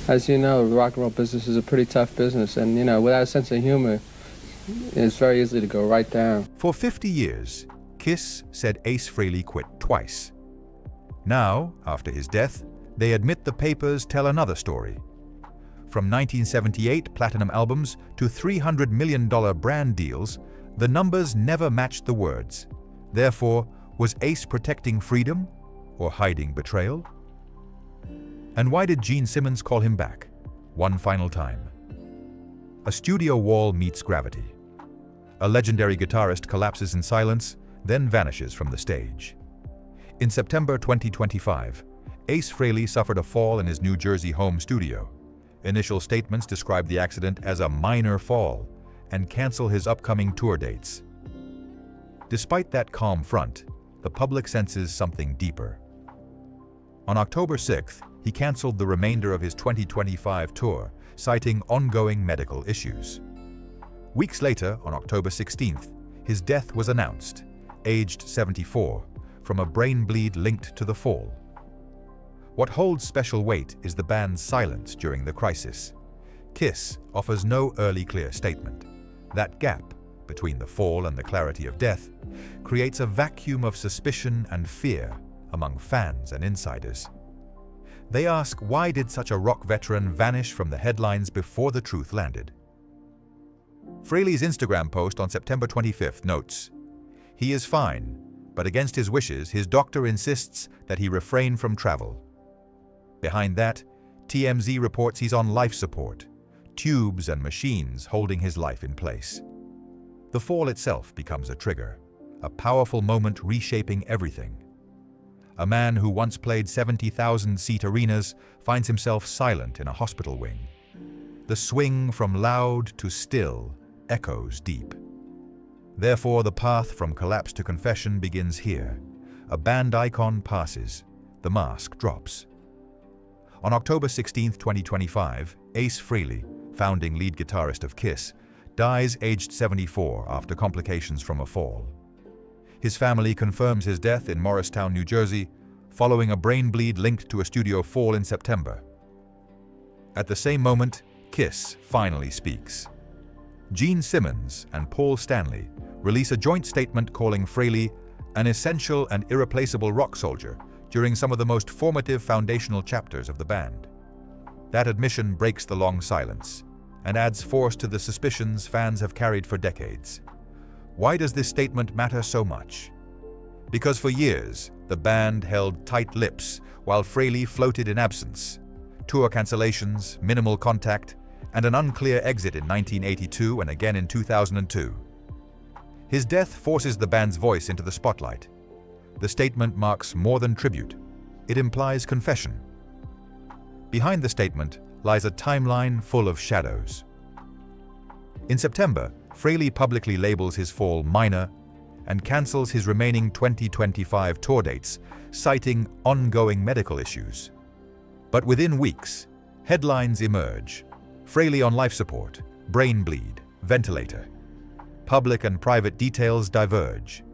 As you know, the rock and roll business is a pretty tough business, and without a sense of humor, it's very easy to go right down. For 50 years, Kiss said Ace Frehley quit twice. Now, after his death, they admit the papers tell another story. From 1978 platinum albums to $300 million brand deals, the numbers never matched the words. Therefore, was Ace protecting freedom or hiding betrayal? And why did Gene Simmons call him back, one final time? A studio wall meets gravity. A legendary guitarist collapses in silence, then vanishes from the stage. In September 2025, Ace Frehley suffered a fall in his New Jersey home studio. Initial statements describe the accident as a minor fall and cancel his upcoming tour dates. Despite that calm front, the public senses something deeper. On October 6th, he canceled the remainder of his 2025 tour, citing ongoing medical issues. Weeks later, on October 16th, his death was announced, aged 74, from a brain bleed linked to the fall. What holds special weight is the band's silence during the crisis. Kiss offers no early clear statement. That gap between the fall and the clarity of death creates a vacuum of suspicion and fear among fans and insiders. They ask, why did such a rock veteran vanish from the headlines before the truth landed? Frehley's Instagram post on September 25th notes, "He is fine, but against his wishes, his doctor insists that he refrain from travel." Behind that, TMZ reports he's on life support, tubes and machines holding his life in place. The fall itself becomes a trigger, a powerful moment reshaping everything. A man who once played 70,000-seat arenas finds himself silent in a hospital wing. The swing from loud to still echoes deep. Therefore, the path from collapse to confession begins here. A band icon passes, the mask drops. On October 16, 2025, Ace Frehley, founding lead guitarist of Kiss, dies aged 74 after complications from a fall. His family confirms his death in Morristown, New Jersey, following a brain bleed linked to a studio fall in September. At the same moment, Kiss finally speaks. Gene Simmons and Paul Stanley release a joint statement calling Frehley an essential and irreplaceable rock soldier during some of the most formative foundational chapters of the band. That admission breaks the long silence and adds force to the suspicions fans have carried for decades. Why does this statement matter so much? Because for years, the band held tight lips while Frehley floated in absence. Tour cancellations, minimal contact, and an unclear exit in 1982 and again in 2002. His death forces the band's voice into the spotlight. The statement marks more than tribute. It implies confession. Behind the statement lies a timeline full of shadows. In September, Frehley publicly labels his fall minor and cancels his remaining 2025 tour dates, citing ongoing medical issues. But within weeks, headlines emerge. Frehley on life support, brain bleed, ventilator. Public and private details diverge.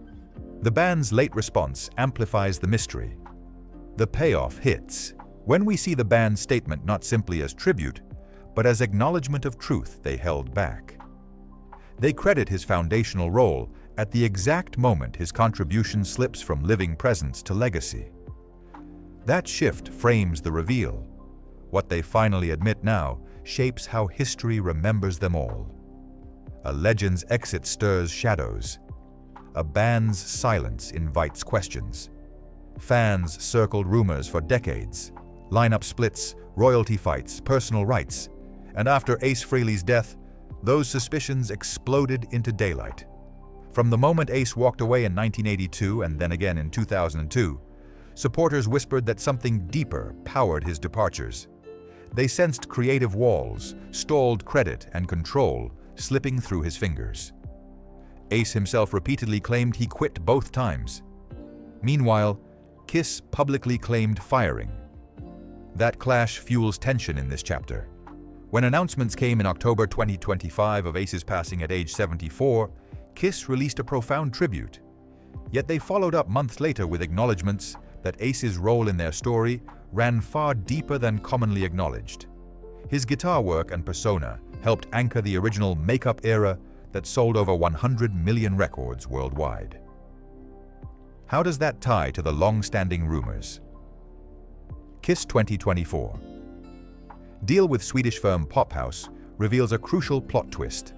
The band's late response amplifies the mystery. The payoff hits when we see the band's statement not simply as tribute, but as acknowledgement of truth they held back. They credit his foundational role at the exact moment his contribution slips from living presence to legacy. That shift frames the reveal. What they finally admit now shapes how history remembers them all. A legend's exit stirs shadows. A band's silence invites questions. Fans circled rumors for decades. Lineup splits, royalty fights, personal rights. And after Ace Frehley's death, those suspicions exploded into daylight. From the moment Ace walked away in 1982 and then again in 2002, supporters whispered that something deeper powered his departures. They sensed creative walls, stalled credit and control slipping through his fingers. Ace himself repeatedly claimed he quit both times. Meanwhile, Kiss publicly claimed firing. That clash fuels tension in this chapter. When announcements came in October 2025 of Ace's passing at age 74, Kiss released a profound tribute. Yet they followed up months later with acknowledgements that Ace's role in their story ran far deeper than commonly acknowledged. His guitar work and persona helped anchor the original makeup era that sold over 100 million records worldwide. How does that tie to the long-standing rumors? Kiss 2024. Deal with Swedish firm Pophouse reveals a crucial plot twist.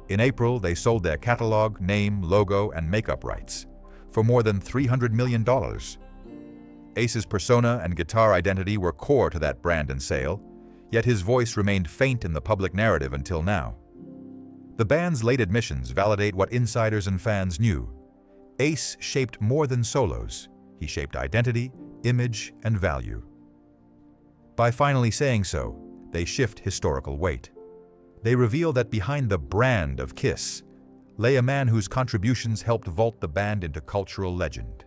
In April, they sold their catalog, name, logo, and makeup rights for more than $300 million. Ace's persona and guitar identity were core to that brand and sale, yet his voice remained faint in the public narrative until now. The band's late admissions validate what insiders and fans knew. Ace shaped more than solos. He shaped identity, image, and value. By finally saying so, they shift historical weight. They reveal that behind the brand of Kiss lay a man whose contributions helped vault the band into cultural legend.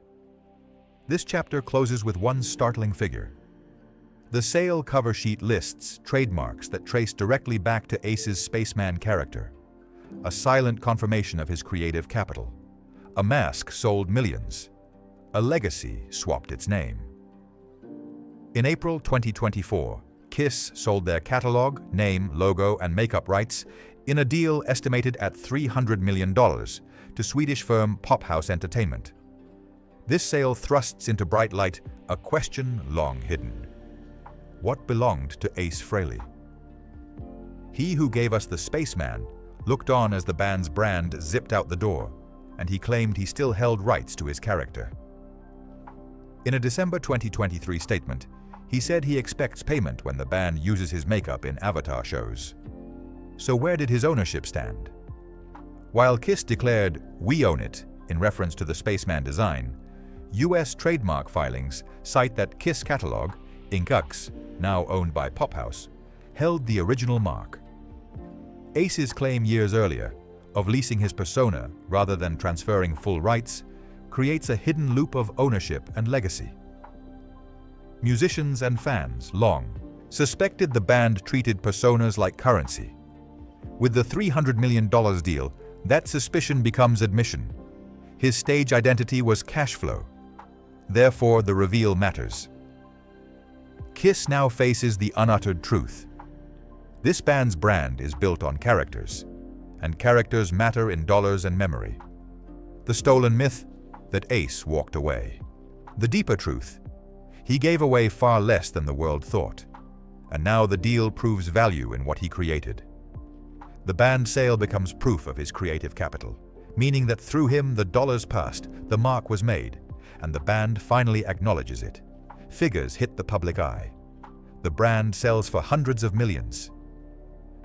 This chapter closes with one startling figure. The sale cover sheet lists trademarks that trace directly back to Ace's Spaceman character, a silent confirmation of his creative capital. A mask sold millions. A legacy swapped its name. In April 2024, Kiss sold their catalog, name, logo, and makeup rights in a deal estimated at $300 million to Swedish firm Pophouse Entertainment. This sale thrusts into bright light a question long hidden. What belonged to Ace Frehley? He who gave us the Spaceman looked on as the band's brand zipped out the door, and he claimed he still held rights to his character. In a December 2023 statement, he said he expects payment when the band uses his makeup in Avatar shows. So where did his ownership stand? While Kiss declared, "We own it," in reference to the Spaceman design, US trademark filings cite that Kiss catalog, Inc., now owned by Pophouse, held the original mark. Ace's claim years earlier, of leasing his persona rather than transferring full rights, creates a hidden loop of ownership and legacy. Musicians and fans, long, suspected the band treated personas like currency. With the $300 million deal, that suspicion becomes admission. His stage identity was cash flow. Therefore, the reveal matters. Kiss now faces the unuttered truth. This band's brand is built on characters, and characters matter in dollars and memory. The stolen myth that Ace walked away. The deeper truth, he gave away far less than the world thought, and now the deal proves value in what he created. The band sale becomes proof of his creative capital, meaning that through him the dollars passed, the mark was made, and the band finally acknowledges it. Figures hit the public eye. The brand sells for hundreds of millions.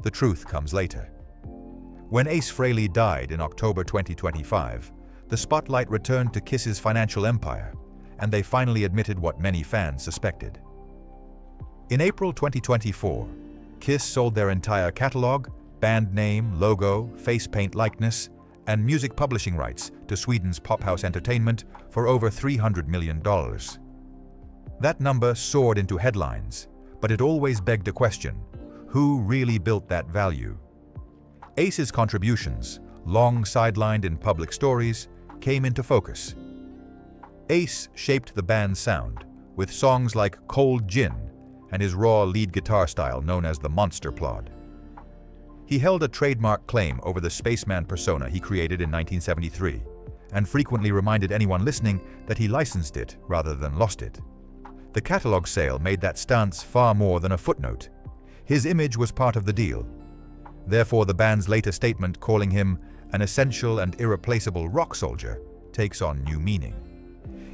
The truth comes later. When Ace Frehley died in October 2025, the spotlight returned to Kiss's financial empire, and they finally admitted what many fans suspected. In April 2024, Kiss sold their entire catalog, band name, logo, face paint likeness, and music publishing rights to Sweden's Pophouse Entertainment for over $300 million. That number soared into headlines, but it always begged a question: who really built that value? Ace's contributions, long sidelined in public stories, came into focus. Ace shaped the band's sound with songs like Cold Gin and his raw lead guitar style known as the Monster Plod. He held a trademark claim over the Spaceman persona he created in 1973 and frequently reminded anyone listening that he licensed it rather than lost it. The catalog sale made that stance far more than a footnote. His image was part of the deal. Therefore, the band's later statement calling him an essential and irreplaceable rock soldier takes on new meaning.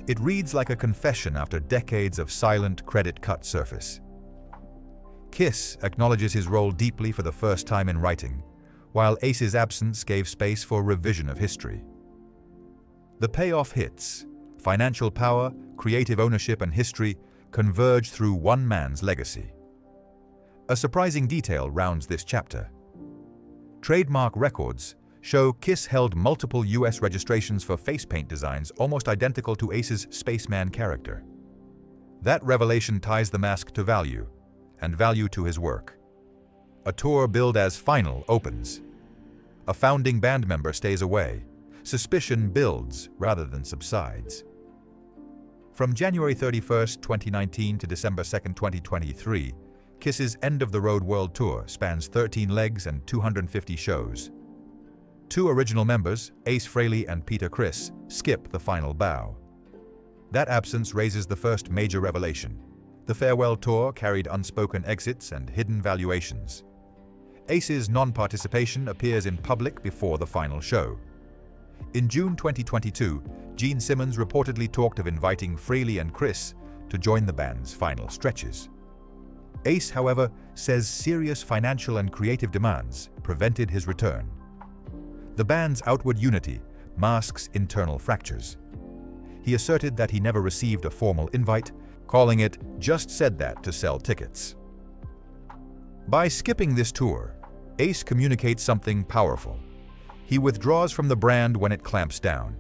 It reads like a confession after decades of silent credit-cut surface. Kiss acknowledges his role deeply for the first time in writing, while Ace's absence gave space for revision of history. The payoff hits. Financial power, creative ownership, and history converge through one man's legacy. A surprising detail rounds this chapter. Trademark records show Kiss held multiple US registrations for face paint designs almost identical to Ace's Spaceman character. That revelation ties the mask to value, and value to his work. A tour billed as final opens. A founding band member stays away. Suspicion builds rather than subsides. From January 31, 2019 to December 2, 2023, Kiss's end-of-the-road world tour spans 13 legs and 250 shows. Two original members, Ace Frehley and Peter Criss, skip the final bow. That absence raises the first major revelation. The farewell tour carried unspoken exits and hidden valuations. Ace's non-participation appears in public before the final show. In June 2022, Gene Simmons reportedly talked of inviting Frehley and Criss to join the band's final stretches. Ace, however, says serious financial and creative demands prevented his return. The band's outward unity masks internal fractures. He asserted that he never received a formal invite, calling it "just said that to sell tickets." By skipping this tour, Ace communicates something powerful. He withdraws from the brand when it clamps down.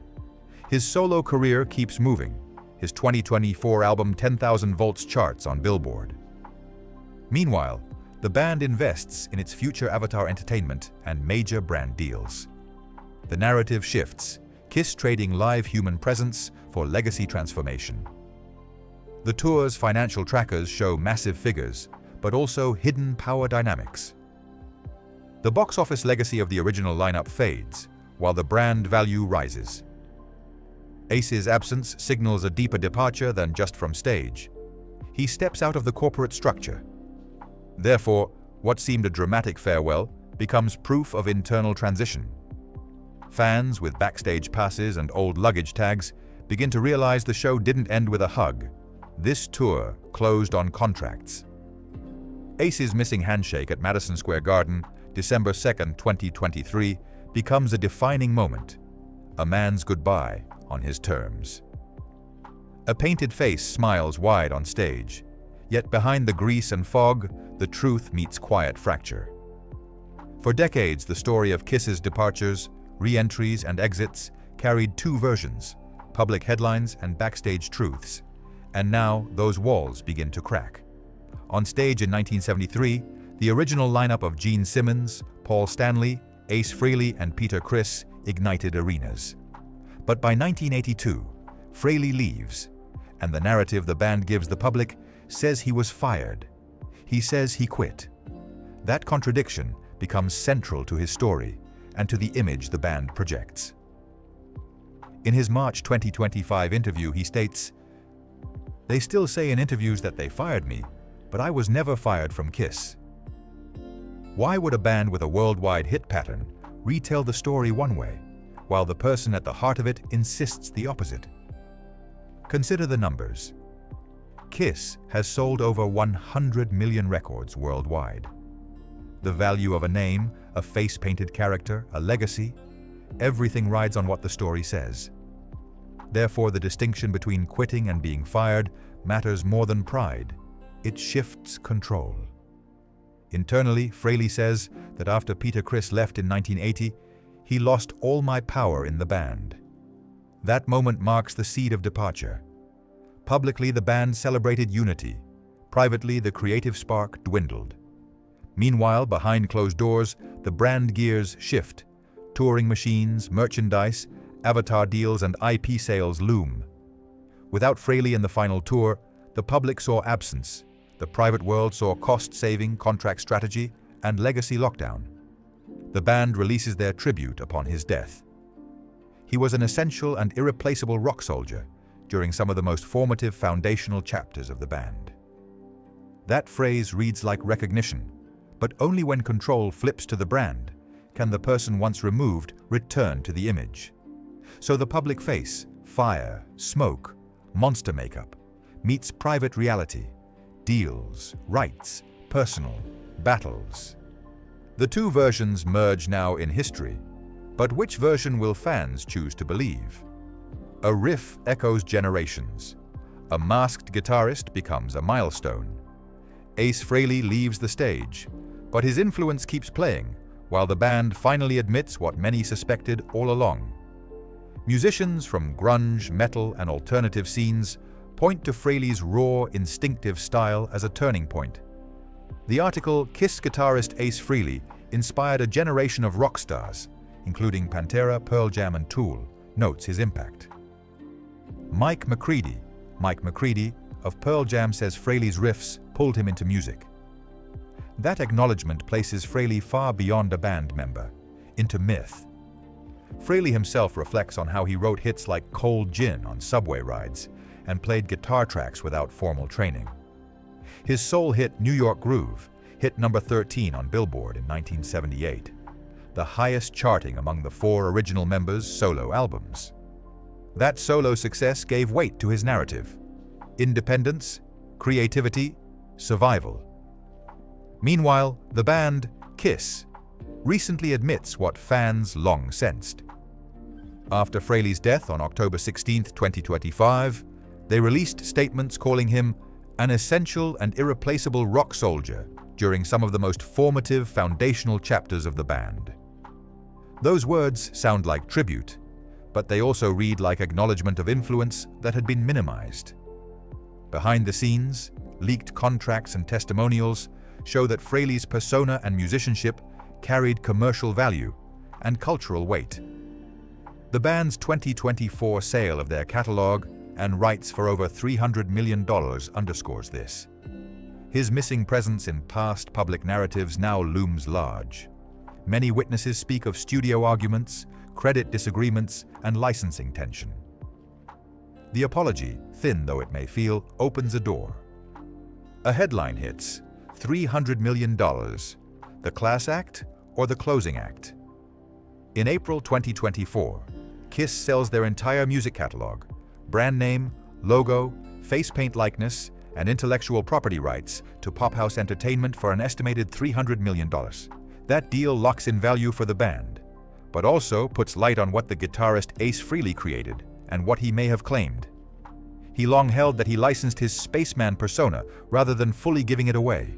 His solo career keeps moving. His 2024 album 10,000 Volts charts on Billboard. Meanwhile, the band invests in its future Avatar entertainment and major brand deals. The narrative shifts, Kiss trading live human presence for legacy transformation. The tour's financial trackers show massive figures, but also hidden power dynamics. The box office legacy of the original lineup fades, while the brand value rises. Ace's absence signals a deeper departure than just from stage. He steps out of the corporate structure. Therefore, what seemed a dramatic farewell becomes proof of internal transition. Fans with backstage passes and old luggage tags begin to realize the show didn't end with a hug. This tour closed on contracts. Ace's missing handshake at Madison Square Garden, December 2, 2023, becomes a defining moment, a man's goodbye on his terms. A painted face smiles wide on stage, yet behind the grease and fog, the truth meets quiet fracture. For decades, the story of Kiss's departures, re-entries, and exits carried two versions, public headlines and backstage truths, and now those walls begin to crack. On stage in 1973, the original lineup of Gene Simmons, Paul Stanley, Ace Frehley, and Peter Criss ignited arenas. But by 1982, Frehley leaves, and the narrative the band gives the public says he was fired. He says he quit. That contradiction becomes central to his story and to the image the band projects. In his March 2025 interview, he states, "They still say in interviews that they fired me, but I was never fired from Kiss." Why would a band with a worldwide hit pattern retell the story one way, while the person at the heart of it insists the opposite? Consider the numbers. Kiss has sold over 100 million records worldwide. The value of a name, a face-painted character, a legacy, everything rides on what the story says. Therefore, the distinction between quitting and being fired matters more than pride. It shifts control. Internally, Frehley says that after Peter Criss left in 1980, he lost all my power in the band. That moment marks the seed of departure. Publicly, the band celebrated unity. Privately, the creative spark dwindled. Meanwhile, behind closed doors, the brand gears shift. Touring machines, merchandise, Avatar deals, and IP sales loom. Without Frehley in the final tour, the public saw absence. The private world saw cost-saving, contract strategy, and legacy lockdown. The band releases their tribute upon his death. He was an essential and irreplaceable rock soldier during some of the most formative foundational chapters of the band. That phrase reads like recognition, but only when control flips to the brand can the person once removed return to the image. So the public face, fire, smoke, monster makeup, meets private reality, deals, rights, personal, battles. The two versions merge now in history, but which version will fans choose to believe? A riff echoes generations. A masked guitarist becomes a milestone. Ace Frehley leaves the stage, but his influence keeps playing, while the band finally admits what many suspected all along. Musicians from grunge, metal, and alternative scenes point to Frehley's raw, instinctive style as a turning point. The article Kiss guitarist Ace Frehley inspired a generation of rock stars, including Pantera, Pearl Jam, and Tool, notes his impact. Mike McCready of Pearl Jam says Frehley's riffs pulled him into music. That acknowledgement places Frehley far beyond a band member, into myth. Frehley himself reflects on how he wrote hits like Cold Gin on subway rides and played guitar tracks without formal training. His soul hit New York Groove hit number 13 on Billboard in 1978, the highest charting among the 4 original members' solo albums. That solo success gave weight to his narrative: independence, creativity, survival. Meanwhile, the band, Kiss, recently admits what fans long sensed. After Frehley's death on October 16, 2025, they released statements calling him an essential and irreplaceable rock soldier during some of the most formative foundational chapters of the band. Those words sound like tribute, but they also read like acknowledgement of influence that had been minimized. Behind the scenes, leaked contracts and testimonials show that Frehley's persona and musicianship carried commercial value and cultural weight. The band's 2024 sale of their catalog and rights for over $300 million underscores this. His missing presence in past public narratives now looms large. Many witnesses speak of studio arguments, credit disagreements, and licensing tension. The apology, thin though it may feel, opens a door. A headline hits, $300 million, the class act or the closing act? In April 2024, Kiss sells their entire music catalog, brand name, logo, face paint likeness, and intellectual property rights to Pophouse Entertainment for an estimated $300 million. That deal locks in value for the band, but also puts light on what the guitarist Ace Frehley created and what he may have claimed. He long held that he licensed his Spaceman persona rather than fully giving it away.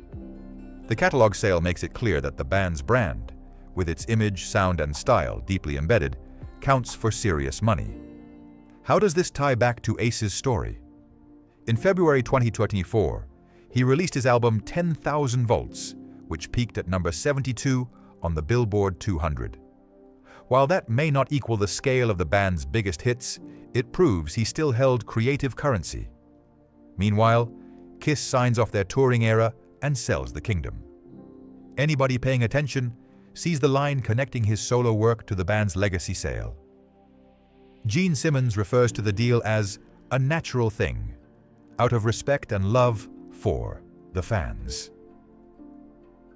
The catalog sale makes it clear that the band's brand, with its image, sound, and style deeply embedded, counts for serious money. How does this tie back to Ace's story? In February 2024, he released his album 10,000 Volts, which peaked at number 72 on the Billboard 200. While that may not equal the scale of the band's biggest hits, it proves he still held creative currency. Meanwhile, Kiss signs off their touring era and sells the kingdom. Anybody paying attention sees the line connecting his solo work to the band's legacy sale. Gene Simmons refers to the deal as a natural thing, out of respect and love for the fans.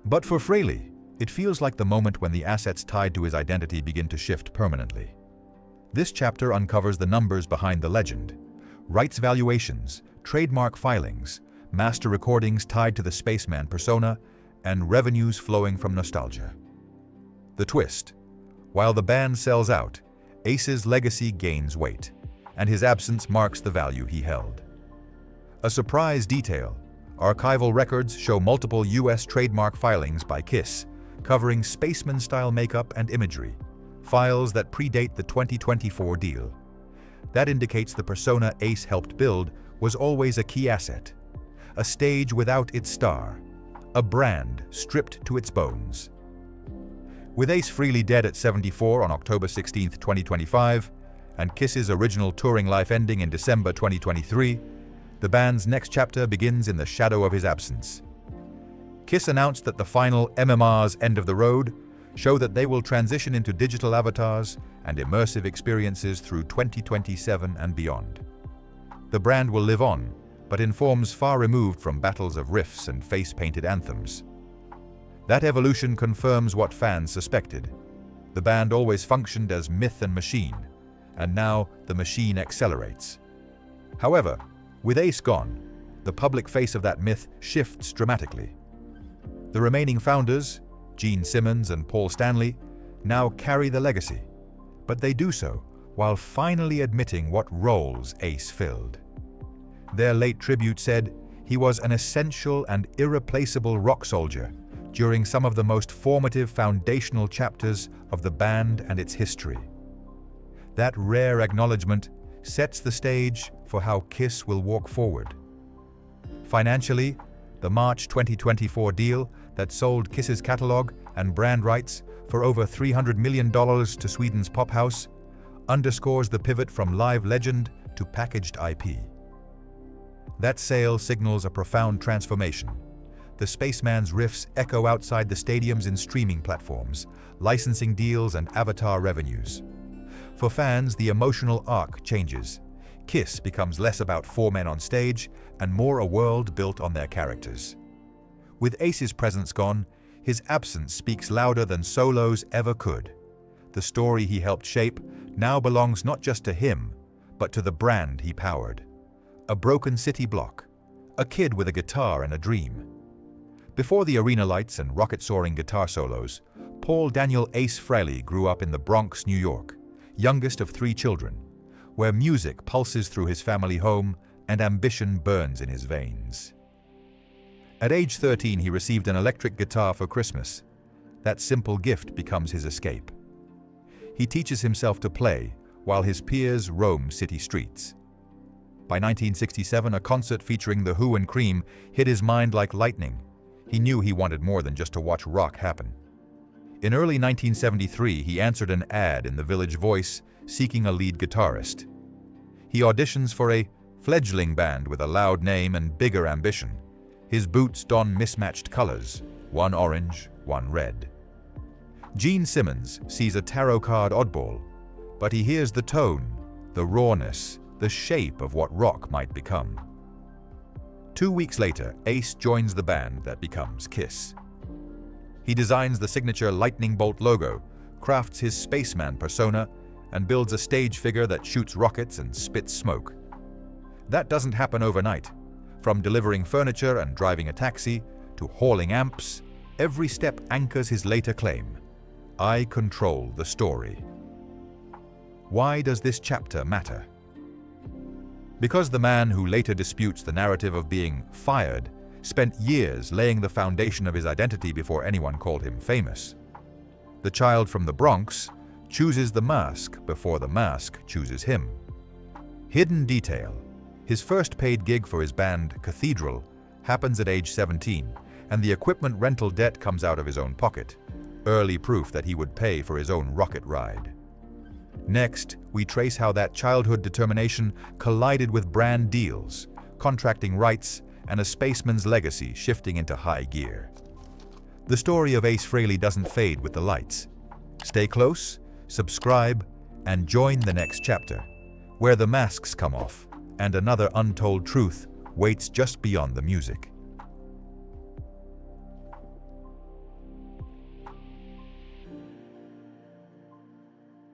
But for Frehley, it feels like the moment when the assets tied to his identity begin to shift permanently. This chapter uncovers the numbers behind the legend: rights valuations, trademark filings, master recordings tied to the Spaceman persona, and revenues flowing from nostalgia. The twist: while the band sells out, Ace's legacy gains weight, and his absence marks the value he held. A surprise detail: archival records show multiple U.S. trademark filings by Kiss, covering Spaceman-style makeup and imagery, files that predate the 2024 deal. That indicates the persona Ace helped build was always a key asset. A stage without its star, a brand stripped to its bones. With Ace Frehley dead at 74 on October 16, 2025, and Kiss's original touring life ending in December 2023, the band's next chapter begins in the shadow of his absence. Kiss announced that the final MMR's End of the Road show that they will transition into digital avatars and immersive experiences through 2027 and beyond. The brand will live on, but in forms far removed from battles of riffs and face-painted anthems. That evolution confirms what fans suspected. The band always functioned as myth and machine, and now the machine accelerates. However, with Ace gone, the public face of that myth shifts dramatically. The remaining founders, Gene Simmons and Paul Stanley, now carry the legacy, but they do so while finally admitting what roles Ace filled. Their late tribute said he was an essential and irreplaceable rock soldier during some of the most formative foundational chapters of the band and its history. That rare acknowledgement sets the stage for how Kiss will walk forward. Financially, the March 2024 deal that sold Kiss's catalog and brand rights for over $300 million to Sweden's Pophouse underscores the pivot from live legend to packaged IP. That sale signals a profound transformation. the Spaceman's riffs echo outside the stadiums in streaming platforms, licensing deals and avatar revenues. For fans, the emotional arc changes. Kiss becomes less about four men on stage and more a world built on their characters. With Ace's presence gone, his absence speaks louder than solos ever could. The story he helped shape now belongs not just to him, but to the brand he powered. A broken city block, a kid with a guitar and a dream. Before the arena lights and rocket-soaring guitar solos, Paul Daniel Ace Frehley grew up in the Bronx, New York, youngest of 3 children, where music pulses through his family home and ambition burns in his veins. At age 13, he received an electric guitar for Christmas. That simple gift becomes his escape. He teaches himself to play while his peers roam city streets. By 1967, a concert featuring The Who and Cream hit his mind like lightning. He knew he wanted more than just to watch rock happen. In early 1973, he answered an ad in the Village Voice seeking a lead guitarist. He auditions for a fledgling band with a loud name and bigger ambition. His boots don mismatched colors, one orange, one red. Gene Simmons sees a tarot card oddball, but he hears the tone, the rawness, the shape of what rock might become. 2 weeks later, Ace joins the band that becomes Kiss. He designs the signature lightning bolt logo, crafts his Spaceman persona, and builds a stage figure that shoots rockets and spits smoke. That doesn't happen overnight. From delivering furniture and driving a taxi to hauling amps, every step anchors his later claim: I control the story. Why does this chapter matter? Because the man who later disputes the narrative of being fired spent years laying the foundation of his identity before anyone called him famous. The child from the Bronx chooses the mask before the mask chooses him. Hidden detail: his first paid gig for his band, Cathedral, happens at age 17, and the equipment rental debt comes out of his own pocket, early proof that he would pay for his own rocket ride. Next, we trace how that childhood determination collided with brand deals, contracting rights, and a spaceman's legacy shifting into high gear. The story of Ace Frehley doesn't fade with the lights. Stay close, subscribe, and join the next chapter, where the masks come off and another untold truth waits just beyond the music.